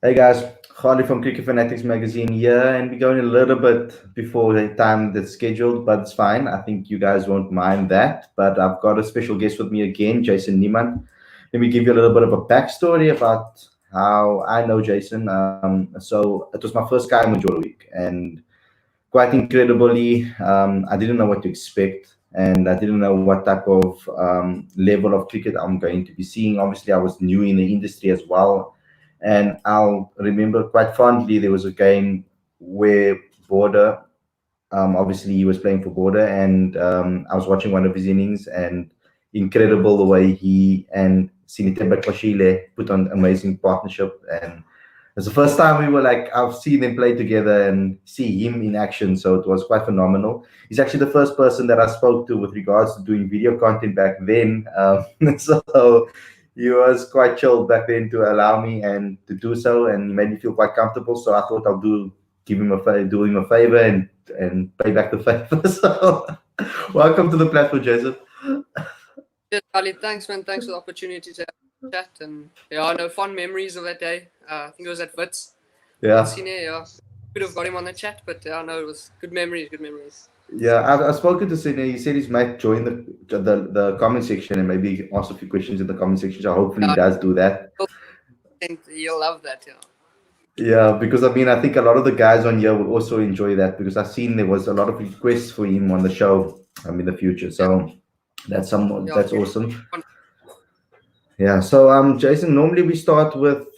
Hey guys, Khalid from Cricket Fanatics magazine here, and we're going a little bit before the time that's scheduled, but it's fine. I think you guys won't mind that. But I've got a special guest with me again, Jason Niemand. Let me give you a little bit of a backstory about how I know Jason. So it was my first time on Jolo Week, and quite incredibly, I didn't know what to expect, and I didn't know what type of level of cricket I'm going to be seeing. Obviously, I was new in the industry as well, and I'll remember quite fondly there was a game where Border, obviously he was playing for Border, and I was watching one of his innings, and incredible the way he and Sinitemba Kwashile put on amazing partnership. And it's the first time we were like, I've seen them play together and see him in action. So it was quite phenomenal. He's actually the first person that I spoke to with regards to doing video content back then. So he was quite chill back then to allow me and to do so. And he made me feel quite comfortable. So I thought I'll give him do him a favor and pay back the favor. So welcome to the platform, Jason. Yes, Khalid, thanks, man. Thanks for the opportunity to chat. And yeah, I know fond memories of that day. I think it was at Wits. Yeah. Yeah. Could have got him on the chat, but I know it was good memories, good memories. Yeah, I've spoken to Sydney. He said he's might join the comment section and maybe ask a few questions in the comment section. So hopefully he does do that. I think you'll love that, yeah. Yeah, because I mean, I think a lot of the guys on here will also enjoy that because I've seen there was a lot of requests for him on the show in the future. So that's awesome. Yeah. So Jason, normally we start with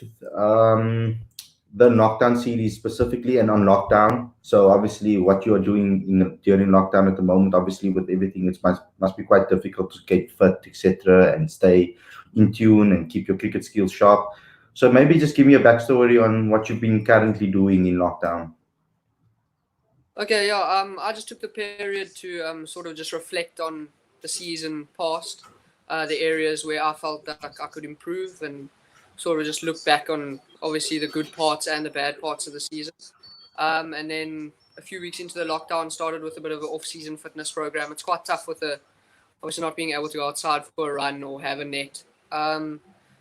the lockdown series specifically and on lockdown. So obviously what you are doing during lockdown at the moment, obviously with everything, it must be quite difficult to get fit, etc., and stay in tune and keep your cricket skills sharp. So maybe just give me a backstory on what you've been currently doing in lockdown. Okay, yeah. I just took the period to sort of just reflect on the season past, the areas where I felt that I could improve, and sort of just look back on obviously the good parts and the bad parts of the season. And then a few weeks into the lockdown, started with a bit of an off-season fitness program. It's quite tough with obviously not being able to go outside for a run or have a net.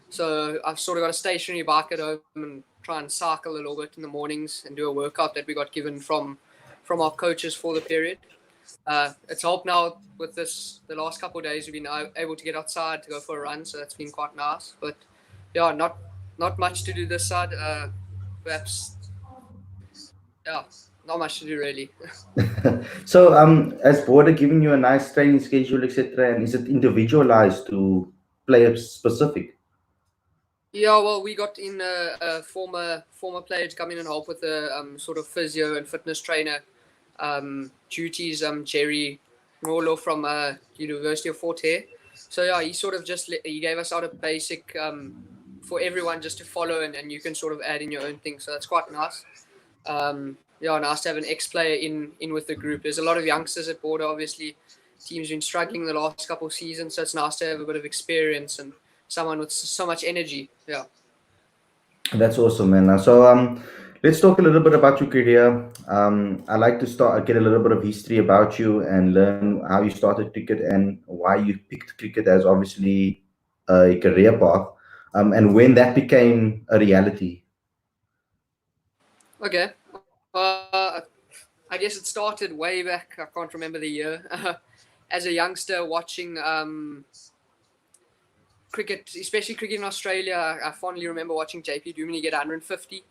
So I've sort of got a stationary bike at home and try and cycle a little bit in the mornings and do a workout that we got given from our coaches for the period. It's helped now with the last couple of days we've been able to get outside to go for a run, so that's been quite nice. But yeah, not much to do this side. Perhaps, yeah, not much to do really. So has Border given you a nice training schedule, etc., and is it individualized to player specific? Yeah, well, we got in a former player to come in and help with the sort of physio and fitness trainer duties. Jerry Rolo from University of Fort Hare. So yeah, he sort of he gave us out a basic for everyone just to follow, and you can sort of add in your own thing. So that's quite nice. Yeah, nice to have an ex-player in with the group. There's a lot of youngsters at Border, obviously. Team's been struggling the last couple of seasons, so it's nice to have a bit of experience and someone with so much energy. Yeah. That's awesome, man. So let's talk a little bit about your career. I like to get a little bit of history about you and learn how you started cricket and why you picked cricket as obviously a career path, and when that became a reality. Okay. I guess it started way back. I can't remember the year. As a youngster, watching cricket, especially cricket in Australia, I fondly remember watching JP Duminy get 150,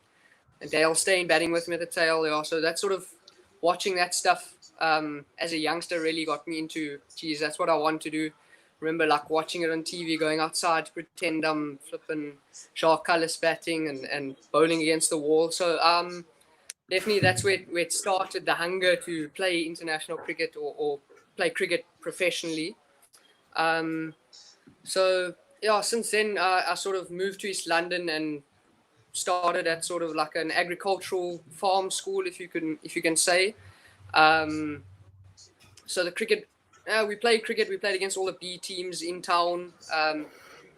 and Dale Steyn batting with him at the tail. Yeah, so that sort of watching that stuff as a youngster really got me into, geez, that's what I want to do. Remember like watching it on TV, going outside to pretend I'm flipping Shark Cullis batting and bowling against the wall. So definitely that's where it started, the hunger to play international cricket or play cricket professionally. So yeah, since then I sort of moved to East London and started at sort of like an agricultural farm school, if you can say. So the cricket, we played cricket. We played against all the B teams in town.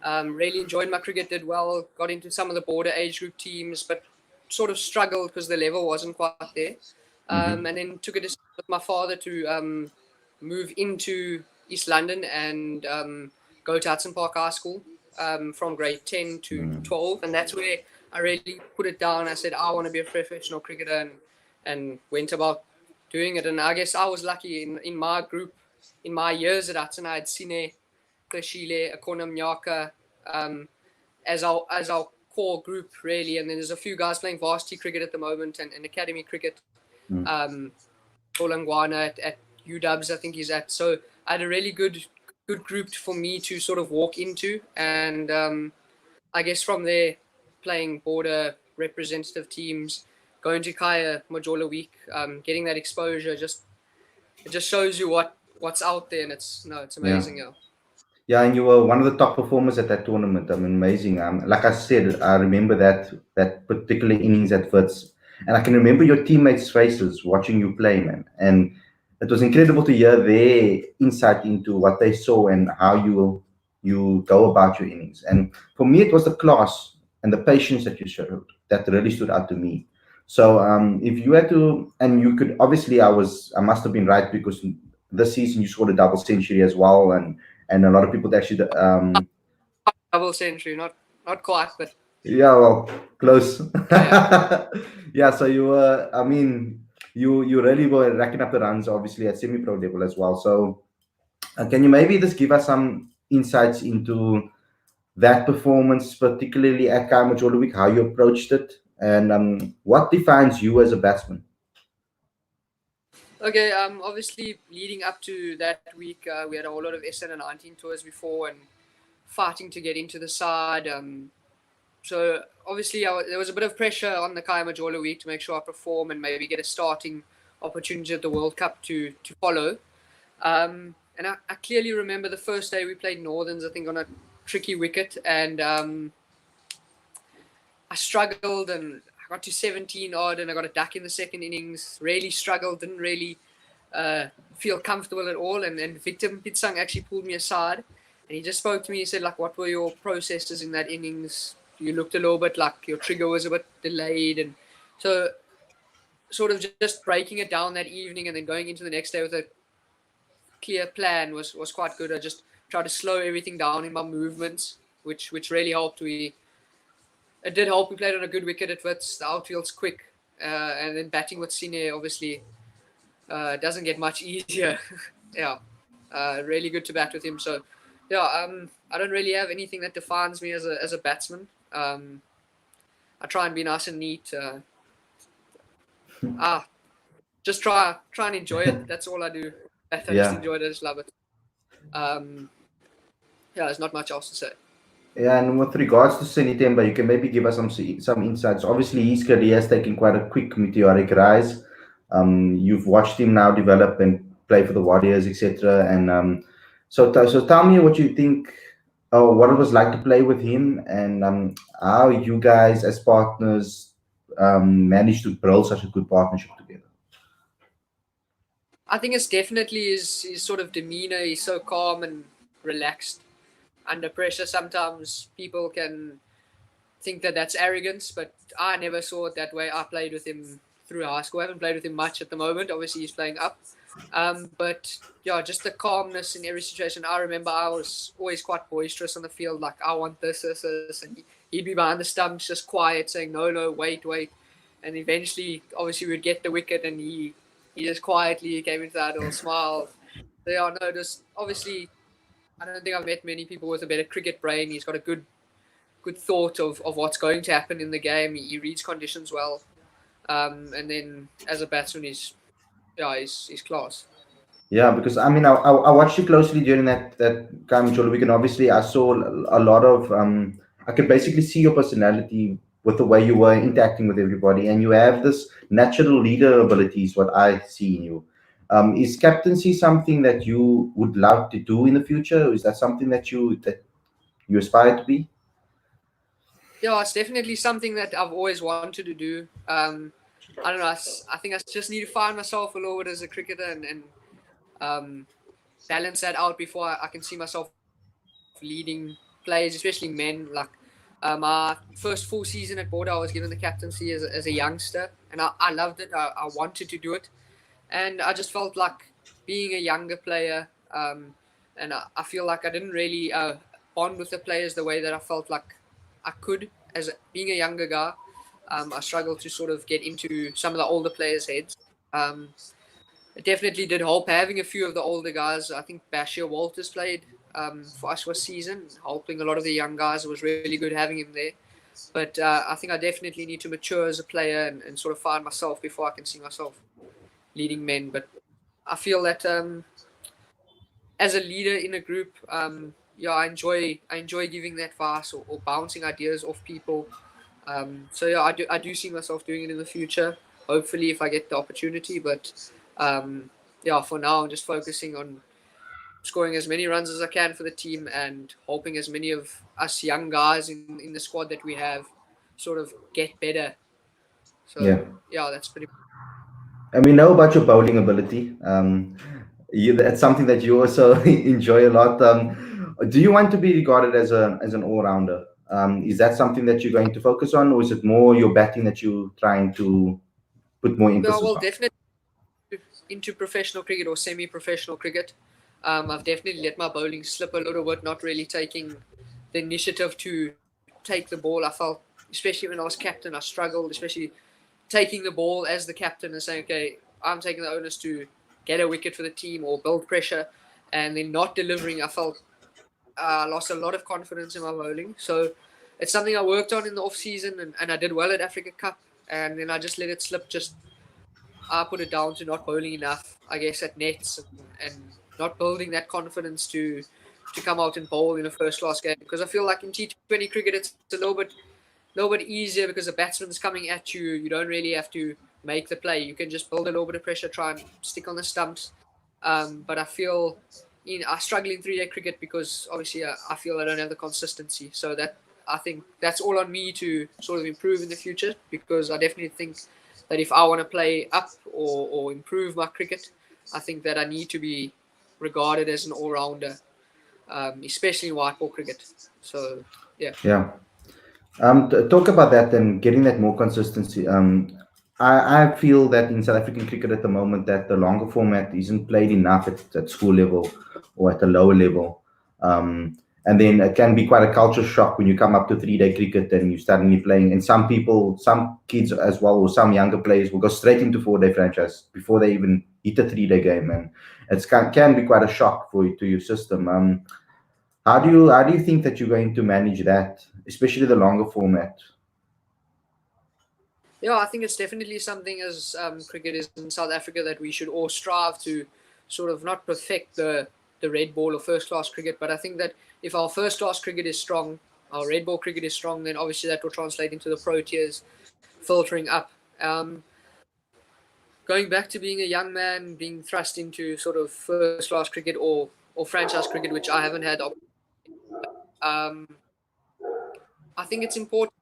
Really enjoyed my cricket. Did well. Got into some of the Border age group teams, but sort of struggled because the level wasn't quite there. And then took a decision with my father to move into East London and go to Hudson Park High School. from grade 10 to 12, and that's where I really put it down. I said I want to be a professional cricketer, and went about doing it. And I guess I was lucky in my group, in my years at Hudson. I had Sine, Kleshile, Akona Mnyaka, as our core group really, and then there's a few guys playing varsity cricket at the moment and academy cricket. Olangwana at UWs, I think he's at. So I had a really good group for me to sort of walk into, and I guess from there, playing border representative teams, going to Kaya Majola Week, getting that exposure, it just shows you what's out there, and it's amazing. Yeah. Yeah, and you were one of the top performers at that tournament. I mean, amazing. Like I said, I remember that particular innings at Wits, and I can remember your teammates' faces watching you play, man. And it was incredible to hear their insight into what they saw and how you go about your innings. And for me, it was the class and the patience that you showed that really stood out to me. So if you had to, and you could obviously, I must have been right, because this season you scored a double century as well, and a lot of people actually Double century, not quite, but yeah, well, close. yeah. Yeah, so you were, I mean, you really were racking up the runs, obviously at semi-pro level as well. So can you maybe just give us some insights into that performance, particularly at Kamajola Week, how you approached it, and what defines you as a batsman? Okay, obviously leading up to that week, we had a whole lot of SN19 tours before and fighting to get into the side. So obviously there was a bit of pressure on the Kaya Majola Week to make sure I perform and maybe get a starting opportunity at the World Cup to follow. And I clearly remember the first day we played Northerns, I think on a tricky wicket, and I struggled and I got to 17 odd and I got a duck in the second innings. Really struggled, didn't really feel comfortable at all. And then Victor Pitsang actually pulled me aside and he just spoke to me. He said, like, what were your processes in that innings? You looked a little bit like your trigger was a bit delayed. And so sort of just breaking it down that evening and then going into the next day with a clear plan was quite good. I just tried to slow everything down in my movements, which really helped. It did help. We played on a good wicket at Wits. The outfield's quick. And then batting with Sine obviously doesn't get much easier. Yeah. Really good to bat with him. So, yeah, I don't really have anything that defines me as a batsman. I try and be nice and neat. Just try and enjoy it. That's all I do. I just enjoy it. I just love it. Yeah, there's not much else to say. Yeah, and with regards to Sunny Temba, you can maybe give us some insights. Obviously, his career has taken quite a quick meteoric rise. You've watched him now develop and play for the Warriors, etc. And so tell me what you think, or what it was like to play with him, and how you guys as partners managed to build such a good partnership together. I think it's definitely his sort of demeanor. He's so calm and relaxed. Under pressure, sometimes people can think that that's arrogance, but I never saw it that way. I played with him through high school. I haven't played with him much at the moment. Obviously, he's playing up. But yeah, just the calmness in every situation. I remember I was always quite boisterous on the field, like, I want this, and he'd be behind the stumps just quiet, saying, no, wait. And eventually, obviously, we'd get the wicket and he just quietly came into that little smile. So yeah, no, just obviously, I don't think I've met many people with a better cricket brain. He's got a good thought of what's going to happen in the game. He reads conditions well. And then as a batsman, he's class. Yeah, because I mean, I watched you closely during that Kamajola week, and obviously I saw a lot of I could basically see your personality with the way you were interacting with everybody, and you have this natural leader abilities. What I see in you, is captaincy something that you would love to do in the future? Is that something that you aspire to be? Yeah, it's definitely something that I've always wanted to do. I don't know. I think I just need to find myself a little bit as a cricketer and balance that out before I can see myself leading players, especially men. Like my first full season at Border, I was given the captaincy as a youngster, and I loved it. I wanted to do it, and I just felt like being a younger player, and I feel like I didn't really bond with the players the way that I felt like I could as being a younger guy. I struggled to sort of get into some of the older players' heads. It definitely did help having a few of the older guys. I think Bashir Walters played for us this season, helping a lot of the young guys. It was really good having him there. But I think I definitely need to mature as a player and sort of find myself before I can see myself leading men. But I feel that as a leader in a group, I enjoy giving that advice or bouncing ideas off people. So yeah, I do see myself doing it in the future. Hopefully, if I get the opportunity. But yeah, for now, I'm just focusing on scoring as many runs as I can for the team and hoping as many of us young guys in the squad that we have sort of get better. So yeah, that's pretty. And we know about your bowling ability. That's something that you also enjoy a lot. Do you want to be regarded as an all rounder? Is that something that you're going to focus on, or is it more your batting that you're trying to put more emphasis Well, on? definitely into professional cricket or semi-professional cricket. I've definitely let my bowling slip a little bit, not really taking the initiative to take the ball. I felt, especially when I was captain, I struggled, especially taking the ball as the captain and saying, okay, I'm taking the onus to get a wicket for the team or build pressure, and then not delivering. I felt I lost a lot of confidence in my bowling. So it's something I worked on in the off season, and I did well at Africa Cup, and then I just let it slip. Just I put it down to not bowling enough, I guess, at nets and not building that confidence to come out and bowl in a first class game. Because I feel like in T20 cricket, it's a little bit easier because the batsman's coming at you. You don't really have to make the play. You can just build a little bit of pressure, try and stick on the stumps. But I feel I struggle in 3-day cricket because obviously I feel I don't have the consistency. So that I think that's all on me to sort of improve in the future, because I definitely think that if I want to play up or improve my cricket, I think that I need to be regarded as an all-rounder, especially in white ball cricket. So yeah. Yeah. Talk about that and getting that more consistency. I feel that in South African cricket at the moment that the longer format isn't played enough at school level or at a lower level. And then it can be quite a culture shock when you come up to 3-day cricket and you suddenly playing. And some people, some kids as well, or some younger players will go straight into 4-day franchise before they even hit a 3-day game. And it can be quite a shock to your system. How do you think that you're going to manage that, especially the longer format? Yeah, I think it's definitely something as cricketers in South Africa that we should all strive to sort of not perfect the red ball or first class cricket, but I think that if our first class cricket is strong, our red ball cricket is strong, then obviously that will translate into the pro tiers filtering up. Going back to being a young man, being thrust into sort of first class cricket or franchise cricket, which I haven't had. I think it's important.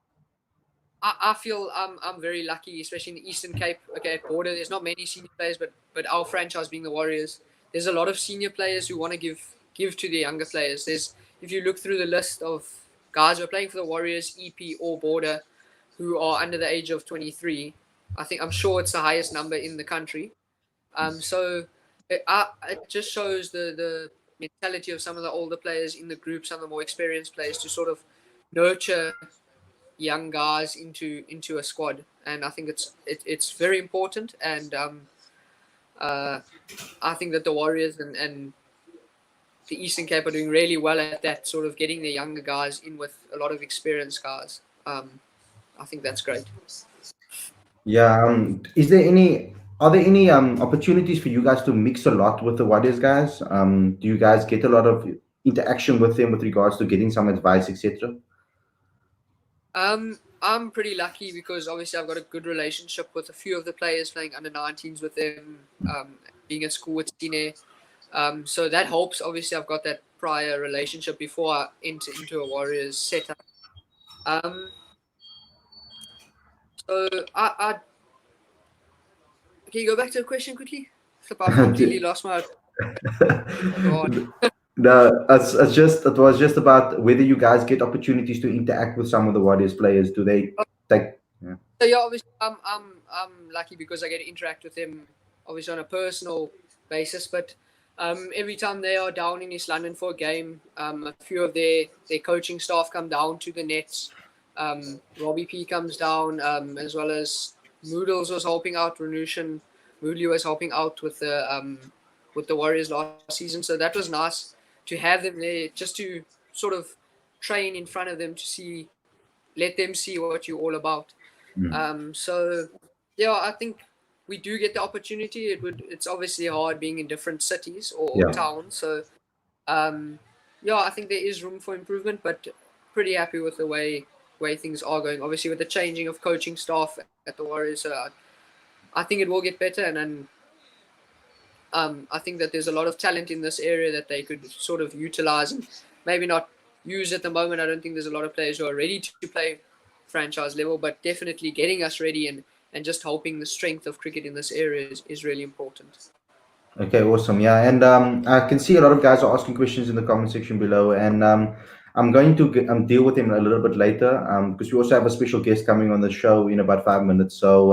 I feel I'm very lucky, especially in the Eastern Cape. Okay, at Border, there's not many senior players, but our franchise being the Warriors, there's a lot of senior players who want to give to the younger players. There's, if you look through the list of guys who are playing for the Warriors, EP or Border, who are under the age of 23, I'm sure it's the highest number in the country. So it just shows the mentality of some of the older players in the group, some of the more experienced players, to sort of nurture young guys into a squad, and I think it's very important. And I think that the Warriors and the Eastern Cape are doing really well at that, sort of getting the younger guys in with a lot of experienced guys. I think that's great. Yeah. Are there any opportunities for you guys to mix a lot with the Warriors guys? Do you guys get a lot of interaction with them with regards to getting some advice, etc.? I'm pretty lucky because obviously I've got a good relationship with a few of the players, playing under 19s with them, being at school with Tine. So that helps. Obviously, I've got that prior relationship before I enter into a Warriors setup. So I can you go back to the question quickly? I've completely lost my God. No, it was just about whether you guys get opportunities to interact with some of the Warriors players. Do they take? Yeah. So yeah, obviously I'm lucky because I get to interact with them obviously on a personal basis. But Every time they are down in East London for a game, a few of their coaching staff come down to the nets. Robbie P comes down, as well as Moodles was helping out. Renushan Moodley was helping out with the Warriors last season. So that was nice to have them there, just to sort of train in front of them to let them see what you're all about. So yeah, I think we do get the opportunity. It's obviously hard being in different cities or Yeah. towns. So yeah, I think there is room for improvement, but pretty happy with the way things are going. Obviously, with the changing of coaching staff at the Warriors, I think it will get better. And then I think that there's a lot of talent in this area that they could sort of utilize and maybe not use at the moment. I don't think there's a lot of players who are ready to play franchise level, but definitely getting us ready and just helping the strength of cricket in this area is really important. Okay, awesome. Yeah, and I can see a lot of guys are asking questions in the comment section below, and I'm going to deal with them a little bit later because we also have a special guest coming on the show in about 5 minutes. So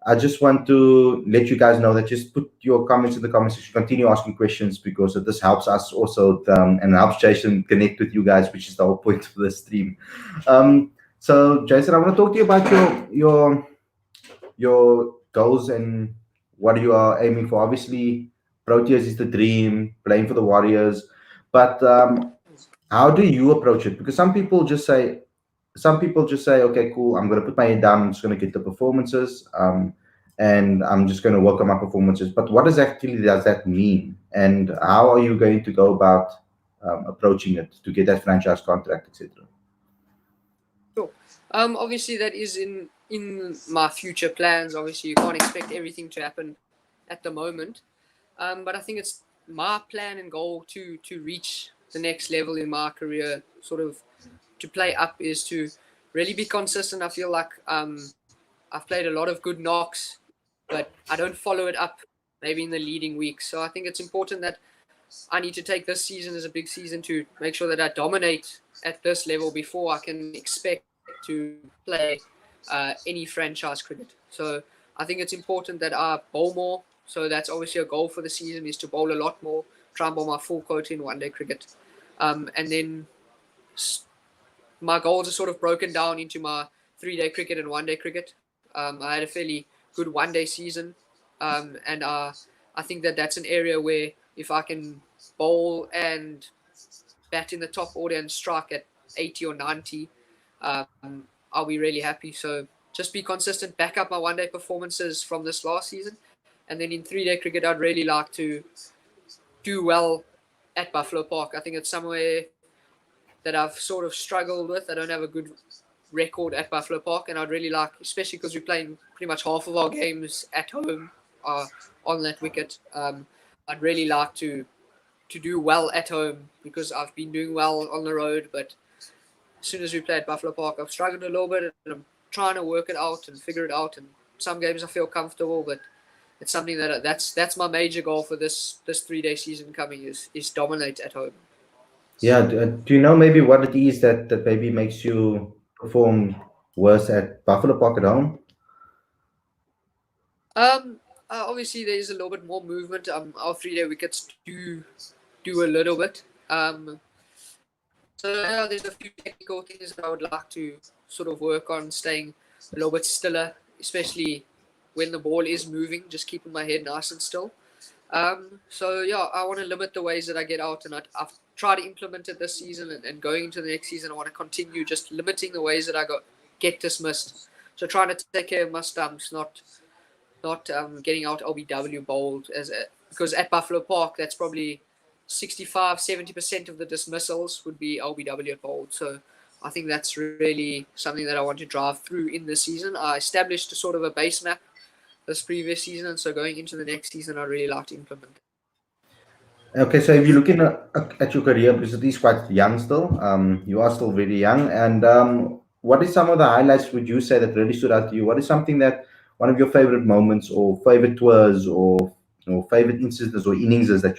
I just want to let you guys know that just put your comments in the comment section, continue asking questions because this helps us also and helps Jason connect with you guys, which is the whole point of the stream. So Jason, I want to talk to you about your goals and what you are aiming for. Obviously, Proteas is the dream, playing for the Warriors, but how do you approach it? Because some people just say, okay, cool, I'm going to put my head down, I'm just going to get the performances, and I'm just going to work on my performances. But what exactly does that mean? And how are you going to go about approaching it to get that franchise contract, etc.? Sure. Obviously, that is in my future plans. Obviously, you can't expect everything to happen at the moment. But I think it's my plan and goal to reach the next level in my career, sort of to play up, is to really be consistent. I feel like I've played a lot of good knocks, but I don't follow it up maybe in the leading weeks. So I think it's important that I need to take this season as a big season to make sure that I dominate at this level before I can expect to play any franchise cricket. So I think it's important that I bowl more. So that's obviously a goal for the season, is to bowl a lot more, try and bowl my full quota in one-day cricket. And then my goals are sort of broken down into my 3-day cricket and one-day cricket. I had a fairly good one-day season, and I think that that's an area where if I can bowl and bat in the top order and strike at 80 or 90, I'll be really happy. So just be consistent, back up my one-day performances from this last season, and then in 3-day cricket, I'd really like to do well at Buffalo Park. I think it's somewhere that I've sort of struggled with. I don't have a good record at Buffalo Park, and I'd really like, especially because we're playing pretty much half of our games at home on that wicket. I'd really like to do well at home because I've been doing well on the road, but as soon as we play at Buffalo Park, I've struggled a little bit, and I'm trying to work it out and figure it out. And some games I feel comfortable, but it's something that's my major goal for this 3-day season coming is dominate at home. Yeah, do you know maybe what it is that maybe makes you perform worse at Buffalo Park at home? Obviously there's a little bit more movement. Our 3-day wickets do a little bit. So yeah, there's a few technical things that I would like to sort of work on, staying a little bit stiller, especially when the ball is moving, just keeping my head nice and still. So yeah, I want to limit the ways that I get out, and I've tried to implement it this season, and going into the next season, I want to continue just limiting the ways that I get dismissed. So trying to take care of my stumps, not getting out LBW bowled because at Buffalo Park, that's probably 65-70% of the dismissals would be LBW at bowled. So I think that's really something that I want to drive through in this season. I established a sort of a base map this previous season, and so going into the next season, I really like to implement it. Okay, so if you're looking at your career, because it is quite young still, you are still very young. And what is some of the highlights would you say that really stood out to you? What is something that one of your favorite moments or favorite tours or favorite incidents or innings that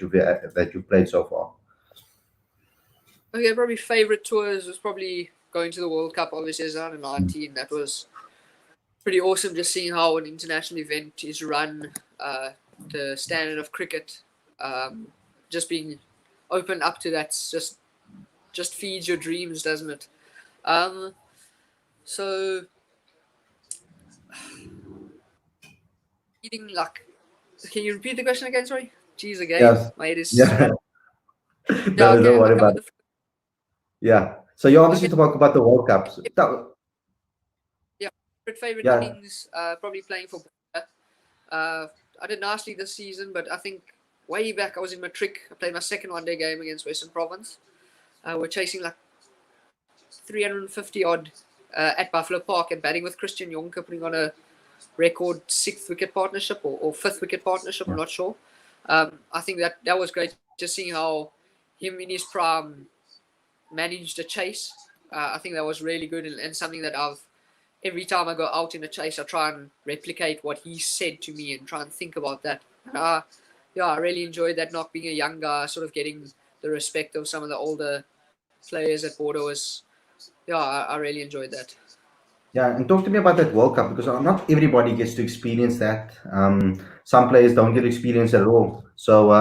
you've played so far? Okay, probably favorite tours was probably going to the World Cup, obviously, as under 19. That was pretty awesome, just seeing how an international event is run, the standard of cricket, Just being open up to that's just feeds your dreams, doesn't it? So eating like, can you repeat the question again? Sorry, jeez, again, Yes. my head is Yeah. yeah. No, Okay, don't I'll worry come about with it. Yeah. So you obviously okay. talk about the World Cups. Yeah, favorite Yeah. innings, probably playing for. I did nicely this season, but I think way back I was in matric. I played my second one-day game against Western Province. We're chasing like 350 odd at Buffalo Park and batting with Christian Jonker, putting on a record 6th wicket partnership or 5th wicket partnership. I'm not sure. I think that was great, just seeing how him in his prime managed a chase. I think that was really good and something that every time I go out in a chase, I try and replicate what he said to me and try and think about that. Yeah, I really enjoyed that. Not being a young guy, sort of getting the respect of some of the older players at Bordeaux was, yeah, I really enjoyed that. Yeah, and talk to me about that World Cup because not everybody gets to experience that. Some players don't get to experience it at all. So,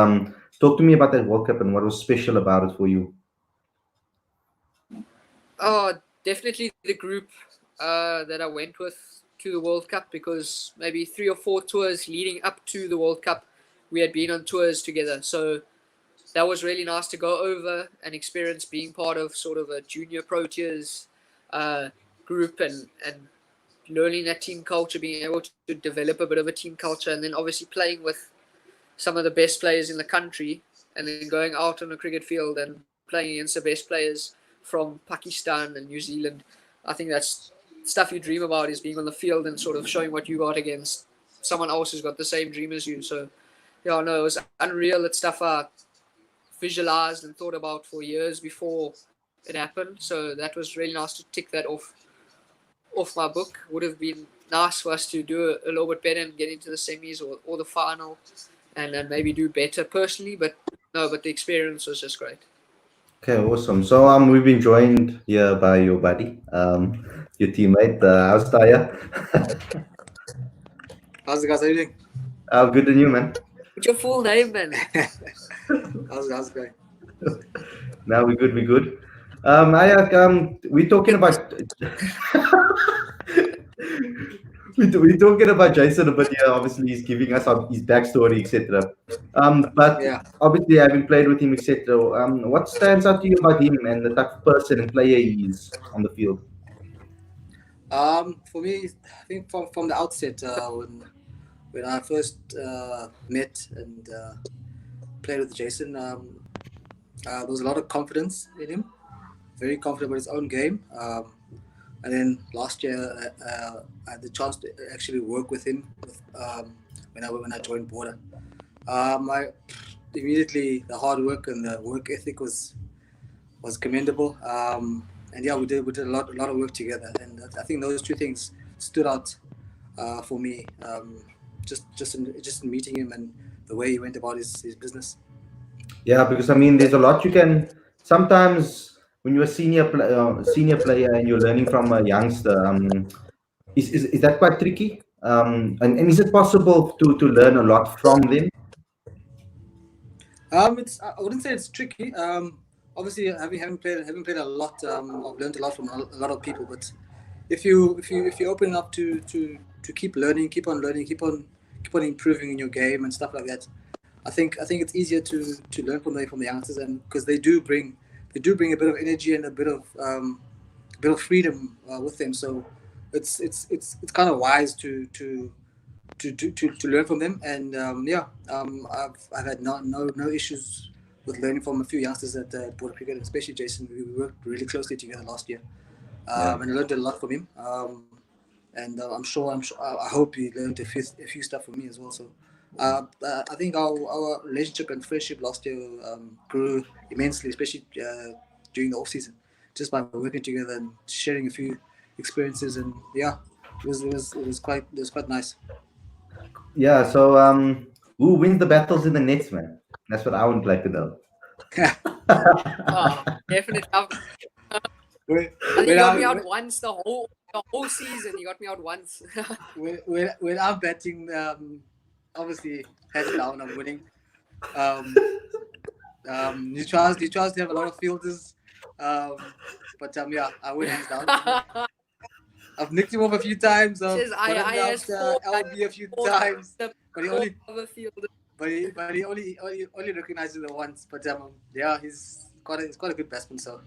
talk to me about that World Cup and what was special about it for you. Oh, definitely the group that I went with to the World Cup, because maybe 3 or 4 tours leading up to the World Cup, we had been on tours together. So that was really nice to go over and experience being part of sort of a junior Proteas group and learning that team culture, being able to develop a bit of a team culture, and then obviously playing with some of the best players in the country, and then going out on a cricket field and playing against the best players from Pakistan and New Zealand. I think that's stuff you dream about, is being on the field and sort of showing what you got against someone else who's got the same dream as you. So yeah, no, it was unreal. It's stuff I visualized and thought about for years before it happened. So that was really nice to tick that off my book. Would have been nice for us to do a little bit better and get into the semis or the final, and then maybe do better personally. But no, but the experience was just great. Okay, awesome. So, we've been joined here by your buddy, your teammate, how's Taya? How's the guys? How you doing? Good to you, man. What's your full name, man? How's it going? Now we're good. We're good. We're talking about we're talking about Jason a bit here. Obviously, he's giving us his backstory, etc. But Yeah. obviously, having played with him, etc. What stands out to you about him and the type of person and player he is on the field? For me, I think from the outset, when I first met and played with Jason, there was a lot of confidence in him. Very confident about his own game. And then last year, I had the chance to actually work with him when I joined Border. Immediately the hard work and the work ethic was commendable. And yeah, we did a lot of work together, and I think those two things stood out for me. Just in meeting him and the way he went about his business. Yeah, because I mean, there's a lot you can. Sometimes when you're a senior player and you're learning from a youngster, is that quite tricky? And is it possible to learn a lot from them? I wouldn't say it's tricky. Obviously, having played a lot, I've learned a lot from a lot of people. But if you open up to keep learning, keep on learning, keep on improving in your game and stuff like that, I think it's easier to learn from the youngsters, and because they do bring a bit of energy and a bit of freedom with them. So it's kind of wise to learn from them, and I've had no issues with learning from a few youngsters at Border Cricket, especially Jason. We worked really closely together last year, and I learned a lot from him. And I'm sure I hope he learned a few stuff from me as well. So I think our relationship and friendship last year grew immensely, especially during the off season, just by working together and sharing a few experiences. And yeah, it was quite nice. Yeah. So, who wins the battles in the nets, man? That's what I would like to know. Oh, definitely. I think you got me out once the whole season. You got me out once. when I'm batting, obviously heads down, I'm winning. Um, he tries to have a lot of fielders, but yeah, I win hands down. I've nicked him off a few times. I've Says got him I out has four LB a few four times, the but he only of a field. but he only recognizes it once. But yeah, he's quite a good batsman. So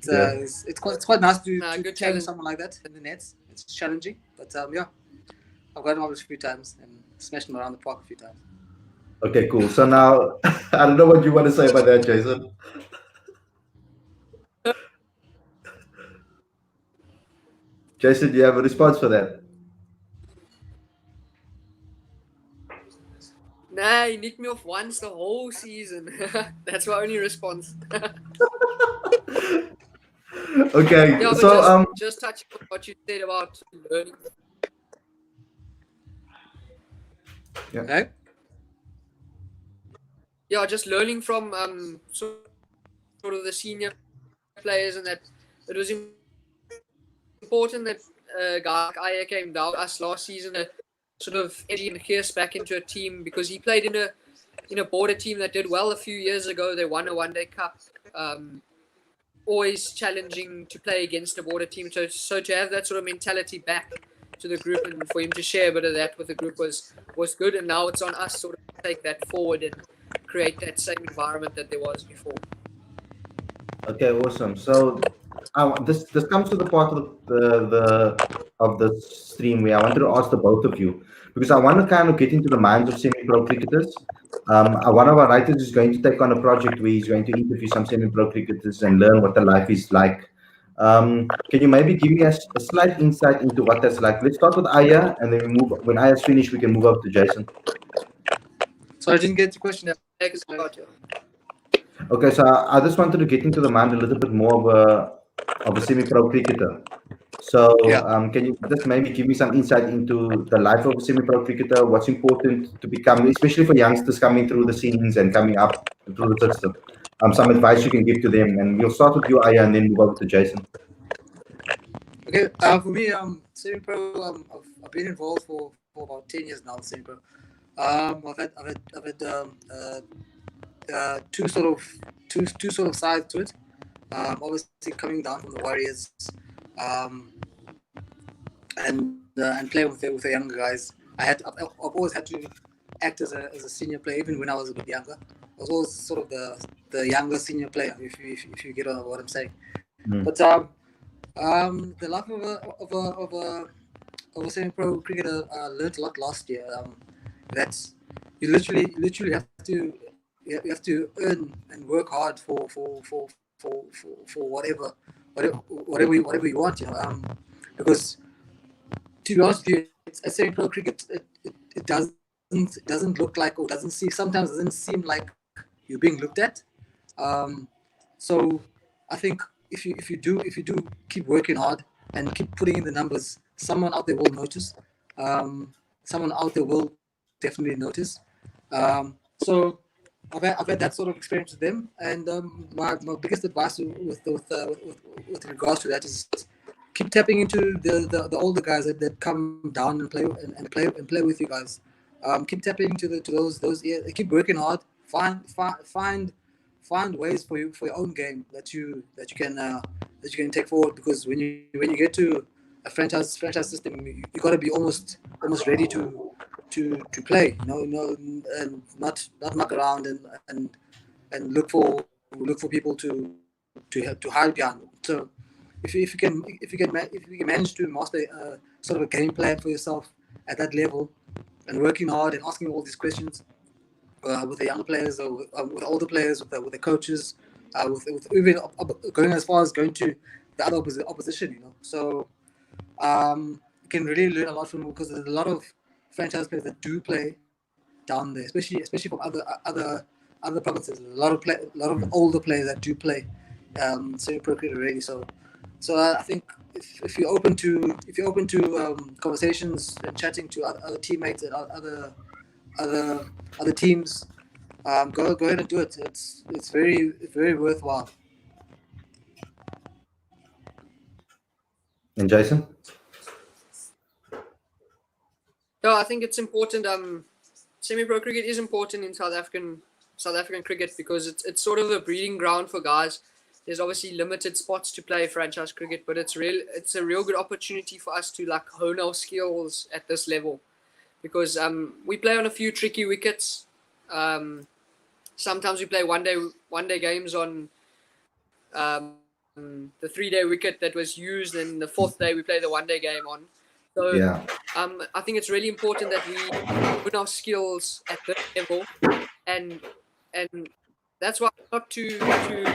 Yeah. it's quite nice to Good challenge challenge. someone like that in the nets. It's challenging, but yeah, I've got him out a few times and smashed him around the park a few times. Okay, cool. So now, I don't know what you want to say about that, Jason. Jason, do you have a response for that? Nah, he nicked me off once the whole season. That's my only response. Okay, Yeah, but so just touching on what you said about learning. yeah. Okay. Yeah, just learning from sort of the senior players, and that it was important that a guy like Aya came down us last season to sort of Eddie Gears back into a team, because he played in a border team that did well a few years ago. They won a one-day cup. Always challenging to play against a border team. So to have that sort of mentality back to the group, and for him to share a bit of that with the group was good. And now it's on us sort of to take that forward and create that same environment that there was before. Okay, awesome. So this comes to the part of the stream where I wanted to ask the both of you, because I want to kind of get into the minds of semi-pro cricketers. One of our writers is going to take on a project where he's going to interview some semi-pro cricketers and learn what the life is like. Can you maybe give me a slight insight into what that's like? Let's start with Aya, and then we move. When Aya's finished, we can move up to Jason. So I didn't get the question. Okay, so I just wanted to get into the mind a little bit more of a semi-pro cricketer. So, Yeah. can you just maybe give me some insight into the life of a semi-pro cricketer? What's important to become, especially for youngsters coming through the scenes and coming up through the system? Some advice you can give to them, and we'll start with you, Aya, and then move over to Jason. Okay. For me, semi-pro, I've been involved for about 10 years now. Semi-pro. I've had two sort of sides to it. Obviously coming down from the Warriors, and play with the younger guys. I've always had to act as a senior player, even when I was a bit younger. I was always sort of the younger senior player, if you get what I'm saying. But the life of a semi-pro cricketer, learned a lot last year. That's you literally have to earn and work hard for whatever you want, because to be honest with you, a semi-pro cricket, it doesn't look like, or sometimes doesn't seem like you're being looked at. So I think if you do keep working hard and keep putting in the numbers, someone out there will notice. Someone out there will definitely notice. So I've had that sort of experience with them, and my biggest advice with regards to that is keep tapping into the older guys that come down and play with you guys. Keep tapping into those keep working hard. Find ways for your own game that you can take forward, because when you get to a franchise system, you got to be almost ready to play, and not muck around and look for people to hide behind. So if you can manage to master sort of a game plan for yourself at that level, and working hard and asking all these questions with the young players, or with older players, with the coaches, with even going as far as going to the other opposition, So you can really learn a lot from them, because there's a lot of franchise players that do play down there, especially from other provinces. There's a lot of older players that do play semi-pro cricket already. So I think if you're open to conversations and chatting to other teammates and other teams, go ahead and do it. It's very worthwhile. And Jason? No, I think it's important. Semi-pro cricket is important in South African South African cricket, because it's sort of a breeding ground for guys. There's obviously limited spots to play franchise cricket, but it's a real good opportunity for us to like hone our skills at this level, because we play on a few tricky wickets. Sometimes we play one day games on the 3-day wicket that was used, and the 4th day we play the 1-day game on. So Yeah. I think it's really important that we put our skills at this level, and that's why I'm not too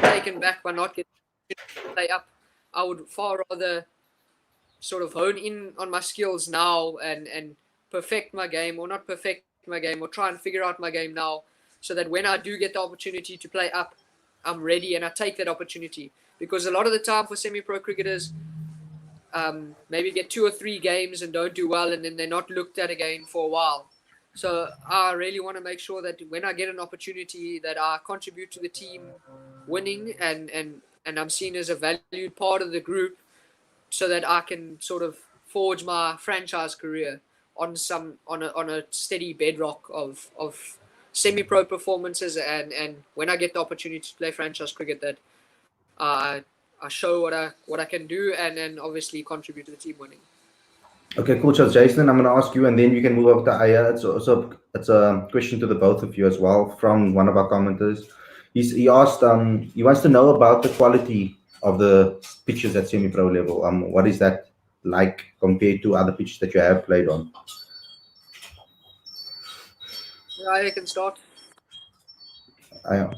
taken back by not getting to play up. I would far rather sort of hone in on my skills now and perfect my game, or not perfect my game, or try and figure out my game now, so that when I do get the opportunity to play up, I'm ready and I take that opportunity. Because a lot of the time for semi-pro cricketers, maybe get 2 or 3 games and don't do well, and then they're not looked at again for a while. So I really want to make sure that when I get an opportunity, that I contribute to the team winning, and I'm seen as a valued part of the group, so that I can sort of forge my franchise career on a steady bedrock of semi-pro performances, and when I get the opportunity to play franchise cricket, that I show what I can do, and then obviously contribute to the team winning. Okay, cool. So Jason, I'm going to ask you, and then you can move over to Aya. It's a question to the both of you as well from one of our commenters. He asked, he wants to know about the quality of the pitches at semi-pro level. What is that like compared to other pitches that you have played on? I can start. Aya.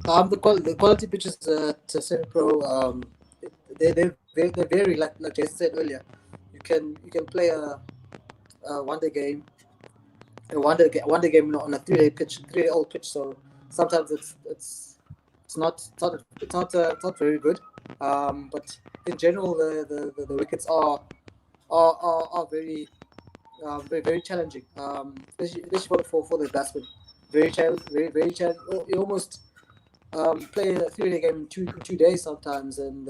The quality pitches to semi-pro, they vary, like Jason said earlier. You can play a 1-day game, a one-day game on a 3-day old pitch. So sometimes it's not very good. But in general, the wickets are very very challenging, especially for the batsmen. Very challenging. You almost play a 3-day game in two days sometimes, and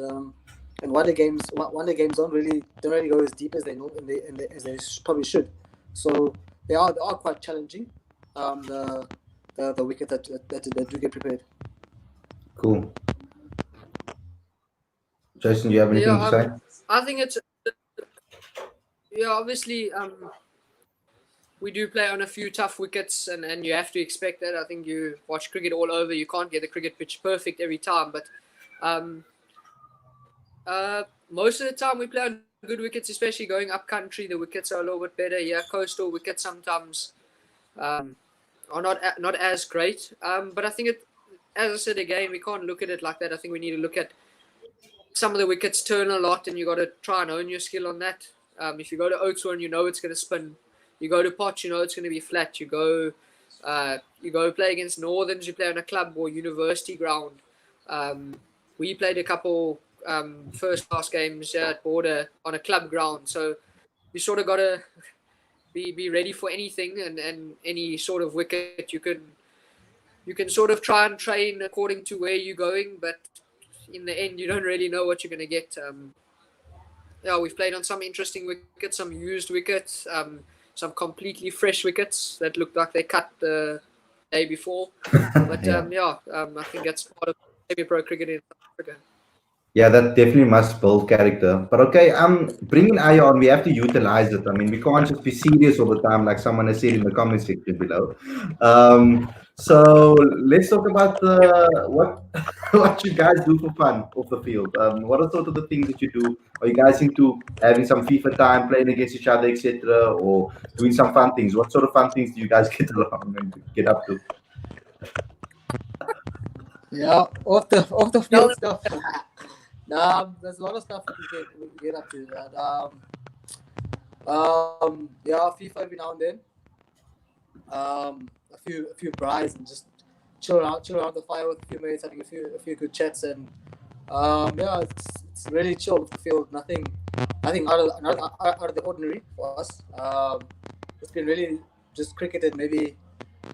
1-day games don't really go as deep as as they probably should. So they are quite challenging. The wicket that do get prepared. Cool. Jason, do you have anything to say? I think it's obviously we do play on a few tough wickets, and you have to expect that. I think you watch cricket all over, you can't get the cricket pitch perfect every time, but most of the time we play on good wickets, especially going up country. The wickets are a little bit better. Yeah, coastal wickets sometimes are not as great. But I think as I said again, we can't look at it like that. I think we need to look at some of the wickets turn a lot, and you got to try and own your skill on that. If you go to Oudtshoorn, you know it's going to spin. You go to Potch, you know it's going to be flat. You go play against Northerns, you play on a club or university ground. We played a couple first class games at Border on a club ground. So you sort of got to be ready for anything, and any sort of wicket you can sort of try and train according to where you're going, but in the end you don't really know what you're going to get. We've played on some interesting wickets, some used wickets, some completely fresh wickets that looked like they cut the day before. But I think that's part of semi-pro cricket in South Africa. Yeah, that definitely must build character. But okay, bringing Aya on, we have to utilize it. I mean, we can't just be serious all the time, like someone has said in the comment section below. So let's talk about what what you guys do for fun off the field. What are sort of the things that you do? Are you guys into having some FIFA time, playing against each other, etc., or doing some fun things? What sort of fun things do you guys get along and get up to? Yeah, off the field stuff. There's a lot of stuff that we get up to. FIFA every now and then. A few braais and just chill around the fire with a few mates, having a few good chats, and it's really chill with the field. Nothing out of the ordinary for us. It's been really just cricket and maybe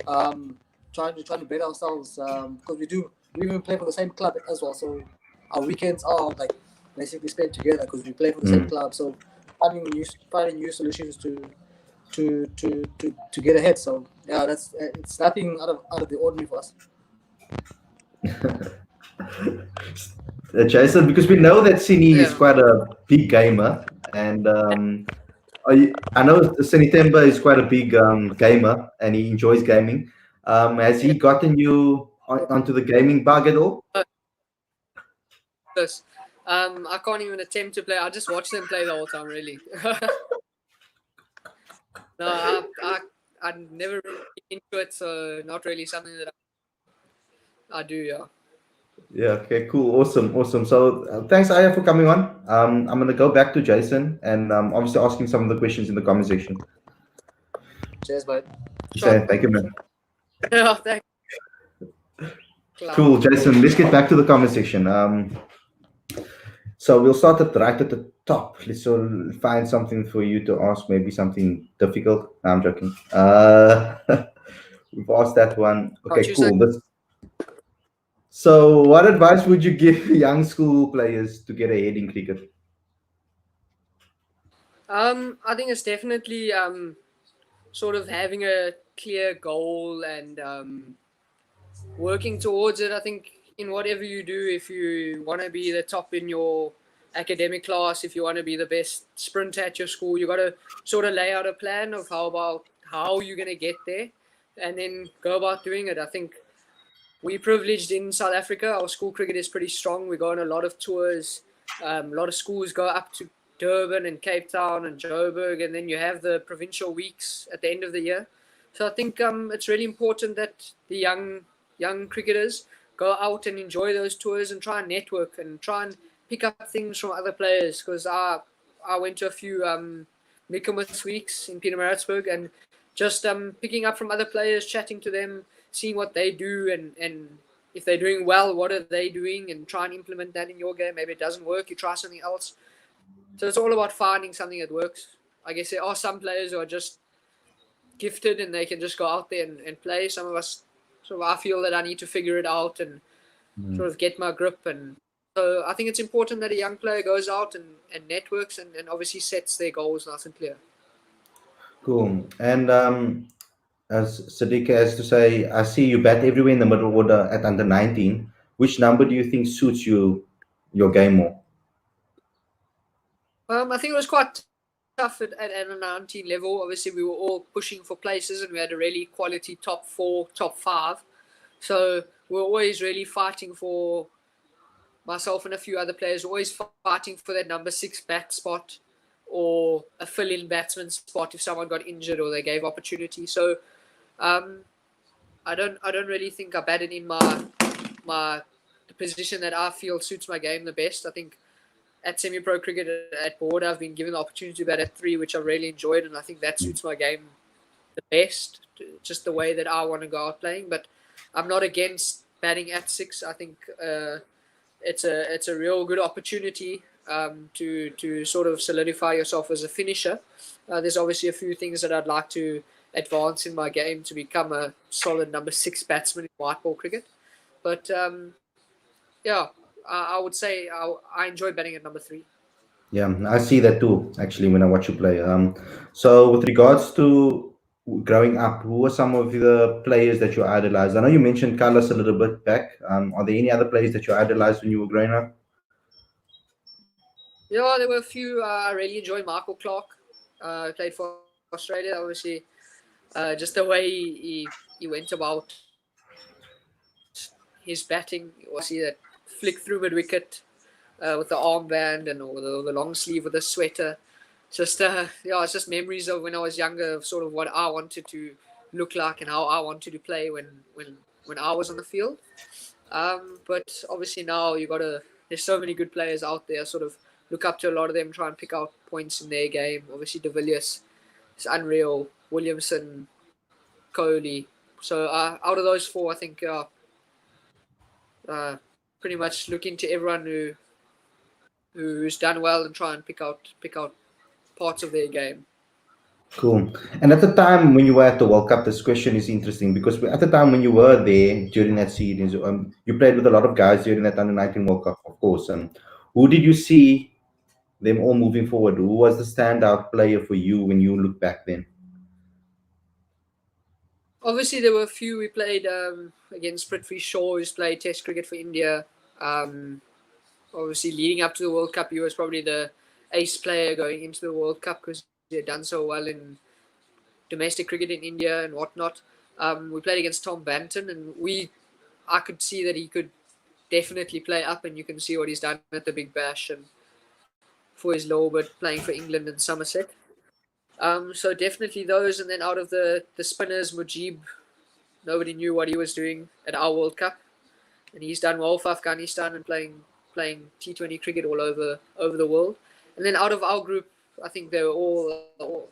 trying to better ourselves, because we even play for the same club as well. So our weekends are like basically spent together because we play for the same club. So finding new solutions to to get ahead. So yeah, that's it's nothing out of the ordinary for us. Jason, because we know that Sini is Yeah. quite a big gamer, and I know Sini Temba is quite a big gamer, and he enjoys gaming. Has he gotten you onto the gaming bug at all? Yes. I can't even attempt to play. I just watch them play the whole time, really. No, I never really into it, so not really something that I do. Yeah. Yeah. Okay. Cool. Awesome. So thanks, Aya, for coming on. I'm gonna go back to Jason and obviously ask him some of the questions in the comment section. Cheers, bud. Sure. So, thank you, man. Yeah, thanks. Cool, Jason. Let's get back to the comment section. So we'll start right at the top. Let's find something for you to ask, maybe something difficult. No, I'm joking. We've asked that one. Okay, cool. So what advice would you give young school players to get ahead in cricket? I think it's definitely sort of having a clear goal and working towards it. I think in whatever you do, if you want to be the top in your academic class, if you want to be the best sprinter at your school, you got to sort of lay out a plan of how you're going to get there, and then go about doing it. I think we're privileged in South Africa. Our school cricket is pretty strong. We go on a lot of tours. A lot of schools go up to Durban and Cape Town and Joburg, and then you have the provincial weeks at the end of the year. So I think it's really important that the young cricketers go out and enjoy those tours and try and network and try and pick up things from other players. Because I went to a few Michaelmas weeks in Pietermaritzburg, and just picking up from other players, chatting to them, seeing what they do, and if they're doing well, what are they doing, and try and implement that in your game. Maybe it doesn't work, you try something else. So it's all about finding something that works. I guess there are some players who are just gifted and they can just go out there and play. Some of us, sort of, I feel that I need to figure it out and sort of get my grip. And so I think it's important that a young player goes out and networks and obviously sets their goals nice and clear. Cool. And as Sadiq has to say, I see you bat everywhere in the middle order at under 19. Which number do you think suits your game more? I think it was quite tough at a 19 level. Obviously, we were all pushing for places and we had a really quality top 4, top 5. So we were always really fighting for, myself and a few other players, always fighting for that number 6 bat spot or a fill-in batsman spot if someone got injured or they gave opportunity. So I don't really think I batted in the position that I feel suits my game the best. I think at semi-pro cricket at board, I've been given the opportunity to bat at 3, which I really enjoyed, and I think that suits my game the best, just the way that I want to go out playing. But I'm not against batting at 6. I think it's a real good opportunity to sort of solidify yourself as a finisher. There's obviously a few things that I'd like to advance in my game to become a solid number 6 batsman in white ball cricket. But yeah, I would say I enjoy batting at number 3. Yeah, I see that too, actually, when I watch you play. So with regards to growing up, who were some of the players that you idolized? I know you mentioned Carlos a little bit back. Are there any other players that you idolized when you were growing up? Yeah, there were a few. I really enjoyed Michael Clark. Played for Australia, obviously. Just the way he went about his batting. You see that flick through mid wicket with the armband and or the long sleeve with the sweater. Just it's just memories of when I was younger, of sort of what I wanted to look like and how I wanted to play when I was on the field. But obviously now there's so many good players out there. Sort of look up to a lot of them, try and pick out points in their game. Obviously De Villiers is unreal. Williamson, Kohli. So out of those 4, I think pretty much look into everyone who's done well and try and pick out parts of their game. Cool. And at the time when you were at the World Cup, this question is interesting because at the time when you were there during that series, you played with a lot of guys during that under-19 World Cup, of course. Who did you see them all moving forward? Who was the standout player for you when you look back then? Obviously, there were a few we played against Prithvi Shaw, who's played Test cricket for India. Obviously, leading up to the World Cup, he was probably the ace player going into the World Cup because he had done so well in domestic cricket in India and whatnot. We played against Tom Banton, and I could see that he could definitely play up, and you can see what he's done at the Big Bash and for his Lowbert playing for England and Somerset. So definitely those, and then out of the spinners, Mujib, nobody knew what he was doing at our World Cup, and he's done well for Afghanistan and playing T20 cricket all over the world. And then out of our group, I think they were all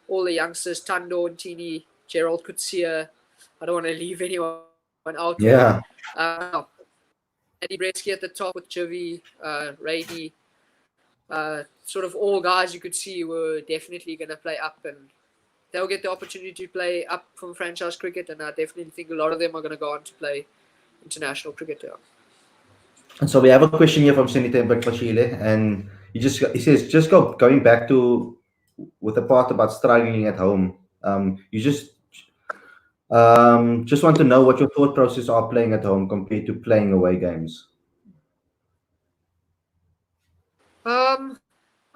the youngsters: Tando, Ntini, Gerald Kutsia. I don't want to leave anyone out. Yeah. Eddie Bretsky at the top with Chivi, Rady. Sort of all guys you could see were definitely going to play up, and they'll get the opportunity to play up from franchise cricket, and I definitely think a lot of them are going to go on to play international cricket. And so we have a question here from Senator Mbakashile, and he says, just going back to with the part about struggling at home. You just want to know what your thought process are playing at home compared to playing away games. I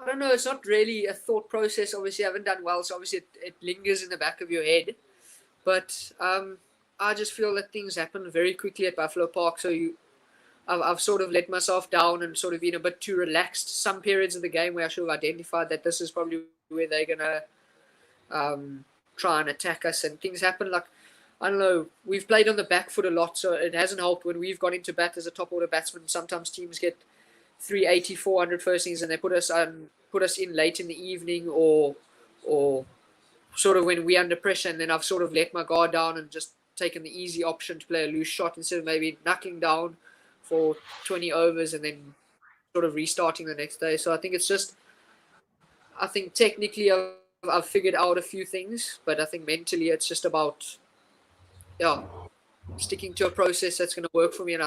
don't know. It's not really a thought process. Obviously, I haven't done well, so obviously it lingers in the back of your head. But I just feel that things happen very quickly at Buffalo Park. So I've sort of let myself down and sort of been a bit too relaxed. Some periods of the game where I should have identified that this is probably where they're gonna try and attack us, and things happen. Like, I don't know, we've played on the back foot a lot, so it hasn't helped when we've gone into bat as a top order batsman. Sometimes teams get 380, 400 first innings, and they put us in late in the evening, or sort of when we're under pressure, and then I've sort of let my guard down and just taken the easy option to play a loose shot instead of maybe knuckling down for 20 overs and then sort of restarting the next day. So I think technically I've figured out a few things, but I think mentally it's just about sticking to a process that's going to work for me. And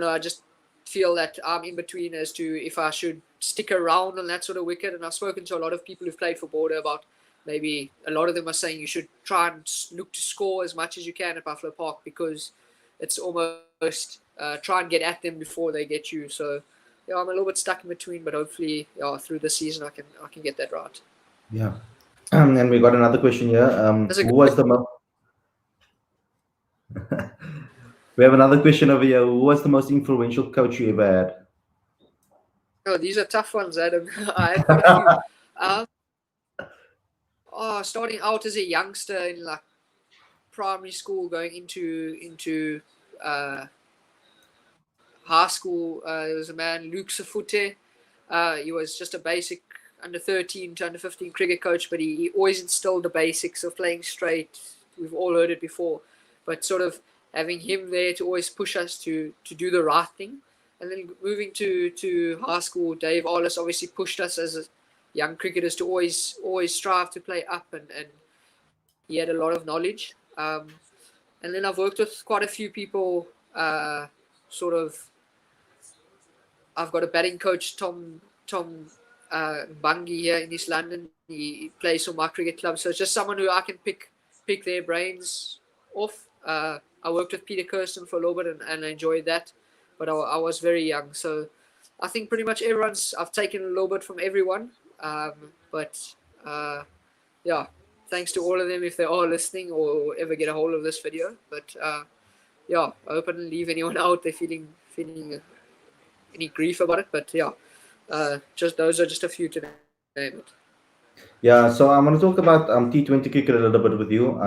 I just feel that I'm in between as to if I should stick around on that sort of wicket. And I've spoken to a lot of people who've played for Border about maybe a lot of them are saying you should try and look to score as much as you can at Buffalo Park, because it's almost try and get at them before they get you. So I'm a little bit stuck in between, but hopefully through the season I can get that right. Yeah. And we got another question here. Who was the most We have another question over here. Who was the most influential coach you ever had? Oh, these are tough ones, Adam. I had quite a few. Starting out as a youngster in like primary school, going into high school, there was a man, Luke Safute. He was just a basic under 13 to under 15 cricket coach, but he always instilled the basics of playing straight. We've all heard it before, but sort of having him there to always push us to do the right thing. And then moving to high school, Dave Arliss obviously pushed us as young cricketers to always strive to play up, and he had a lot of knowledge. And then I've worked with quite a few people. I've got a batting coach, Tom Bungie here in East London. He plays for my cricket club, so it's just someone who I can pick their brains off. I worked with Peter Kirsten for a little bit and I enjoyed that, but I was very young, so I think pretty much I've taken a little bit from everyone, thanks to all of them if they are listening or ever get a hold of this video. But I hope I didn't leave anyone out there feeling any grief about it, but just those are just a few to name it. Yeah, so I'm going to talk about T20 cricket a little bit with you.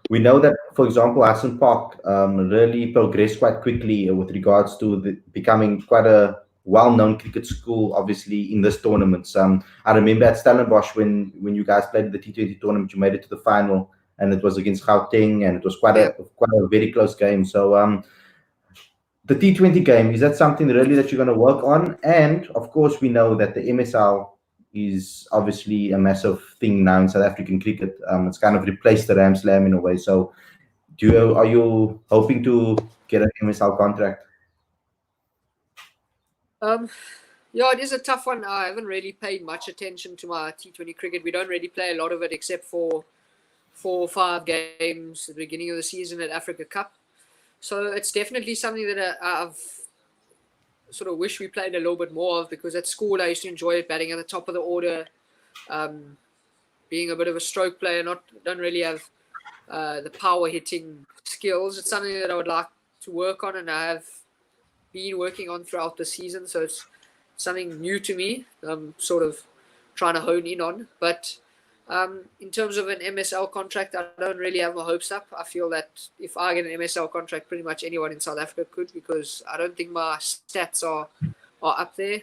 We know that, for example, Aston Park really progressed quite quickly with regards to becoming quite a well-known cricket school, obviously, in this tournament. I remember at Stellenbosch when you guys played the T20 tournament, you made it to the final, and it was against Gauteng, and it was quite a very close game. So the T20 game, is that something really that you're going to work on? And, of course, we know that the MSL is obviously a massive thing now in South African cricket. It's kind of replaced the Ram Slam in a way. So are you hoping to get an MSL contract? It is a tough one. I haven't really paid much attention to my T20 cricket. We don't really play a lot of it except for 4 or 5 games at the beginning of the season at Africa Cup. So it's definitely something that I've sort of wish we played a little bit more of, because at school I used to enjoy it, batting at the top of the order, being a bit of a stroke player, don't really have the power hitting skills. It's something that I would like to work on, and I have been working on throughout the season. So it's something new to me. I'm sort of trying to hone in on. But in terms of an MSL contract, I don't really have my hopes up. I feel that if I get an MSL contract, pretty much anyone in South Africa could, because I don't think my stats are up there.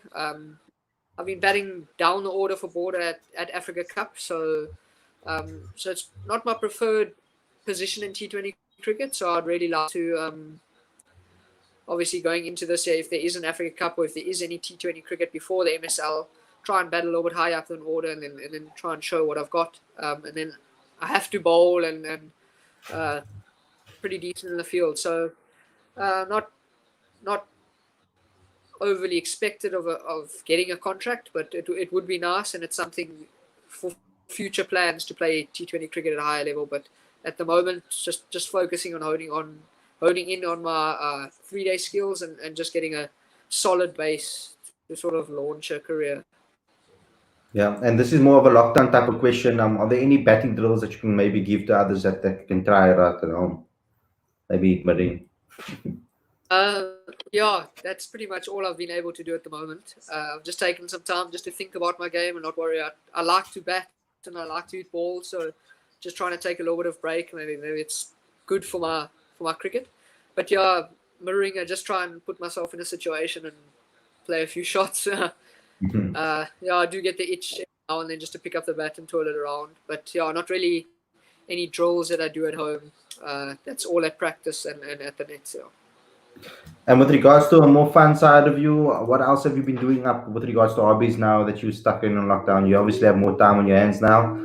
I've been batting down the order for border at Africa Cup, so it's not my preferred position in T20 cricket. So I'd really like to, obviously going into this year, if there is an Africa Cup or if there is any T20 cricket before the MSL, try and bat a little bit higher up than order, and then try and show what I've got. And then I have to bowl and pretty decent in the field. So not overly expected of getting a contract, but it would be nice, and it's something for future plans to play T20 cricket at a higher level. But at the moment, just focusing on honing in on my 3-day skills and just getting a solid base to sort of launch a career. Yeah, and this is more of a lockdown type of question. Are there any batting drills that you can maybe give to others that you can try right at home? Maybe Marine. Yeah, that's pretty much all I've been able to do at the moment. I've just taken some time just to think about my game and not worry. I like to bat and I like to hit balls, so just trying to take a little bit of break. Maybe it's good for my cricket. But yeah, mirroring, I just try and put myself in a situation and play a few shots. Yeah, I do get the itch now and then just to pick up the bat and twirl it around. But yeah, not really any drills that I do at home. That's all at practice and at the net. So. And with regards to a more fun side of you, what else have you been doing up with regards to hobbies now that you're stuck in lockdown? You obviously have more time on your hands now.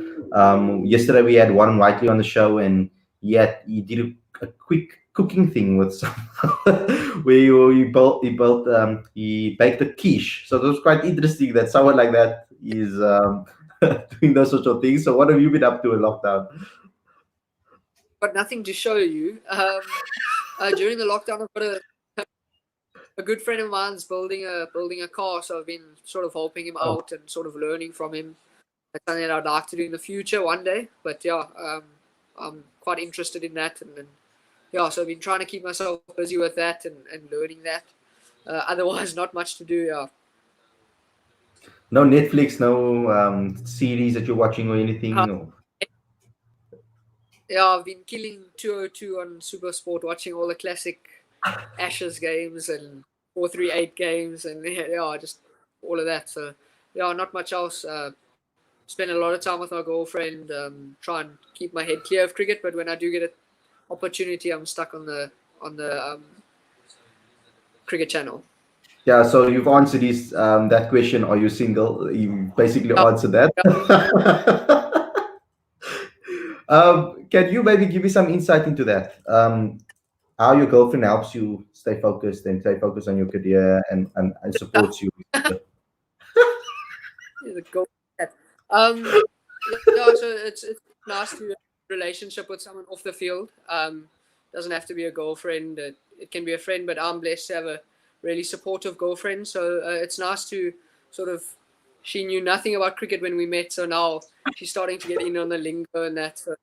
Yesterday we had Warren Whiteley on the show, and he did a quick cooking thing with some where he baked a quiche. So it was quite interesting that someone like that is doing those sorts of things. So what have you been up to in lockdown? Got nothing to show you. During the lockdown, I've got a good friend of mine's building a car, so I've been sort of helping him out and sort of learning from him. That's something that I'd like to do in the future one day. But yeah, I'm quite interested in that, and yeah, so I've been trying to keep myself busy with that and learning that. Otherwise, not much to do. Yeah. No Netflix, no series that you're watching or anything. No. Yeah, I've been killing 202 on SuperSport, watching all the classic Ashes games and 438 games, and yeah, just all of that. So yeah, not much else. Spend a lot of time with my girlfriend. Try and keep my head clear of cricket, but when I do get an opportunity, I'm stuck on the cricket channel. Yeah, so you've answered that question. Are you single? You basically answered that. Can you maybe give me some insight into that? How your girlfriend helps you stay focused on your career and supports you? Yeah, so it's nice to have a relationship with someone off the field. Doesn't have to be a girlfriend. It can be a friend, but I'm blessed to have a really supportive girlfriend. So it's nice to sort of. She knew nothing about cricket when we met, so now she's starting to get in on the lingo and that. So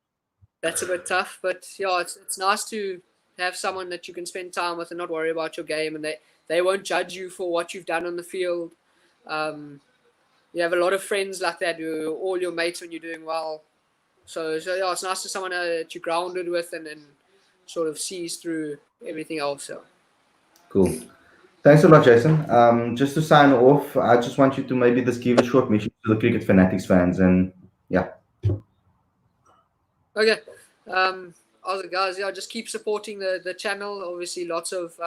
that's a bit tough, but yeah, it's nice to have someone that you can spend time with and not worry about your game, and they won't judge you for what you've done on the field. You have a lot of friends like that who are all your mates when you're doing well. So yeah, it's nice to someone that you're grounded with and sort of sees through everything else. So. Cool. Thanks a lot, Jason. Just to sign off, I just want you to maybe just give a short message to the Cricket Fanatics fans, and yeah. Okay. Other guys, yeah, just keep supporting the channel. Obviously, lots of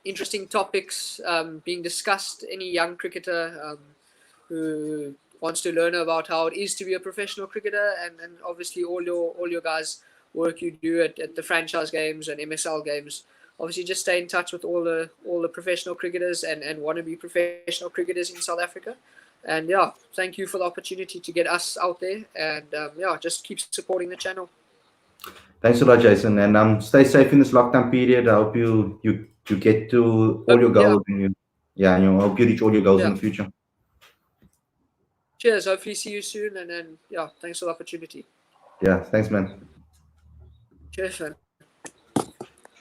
interesting topics being discussed. Any young cricketer who wants to learn about how it is to be a professional cricketer, and obviously all your guys' work you do at the franchise games and MSL games. Obviously, just stay in touch with all the professional cricketers and want to be professional cricketers in South Africa. And yeah, thank you for the opportunity to get us out there. And yeah, just keep supporting the channel. Thanks a lot, Jason, and stay safe in this lockdown period. I hope you get to all your goals, and I hope you reach all your goals in the future. Cheers. Hopefully see you soon. And then yeah, thanks for the opportunity. Yeah, thanks, man. Cheers, man.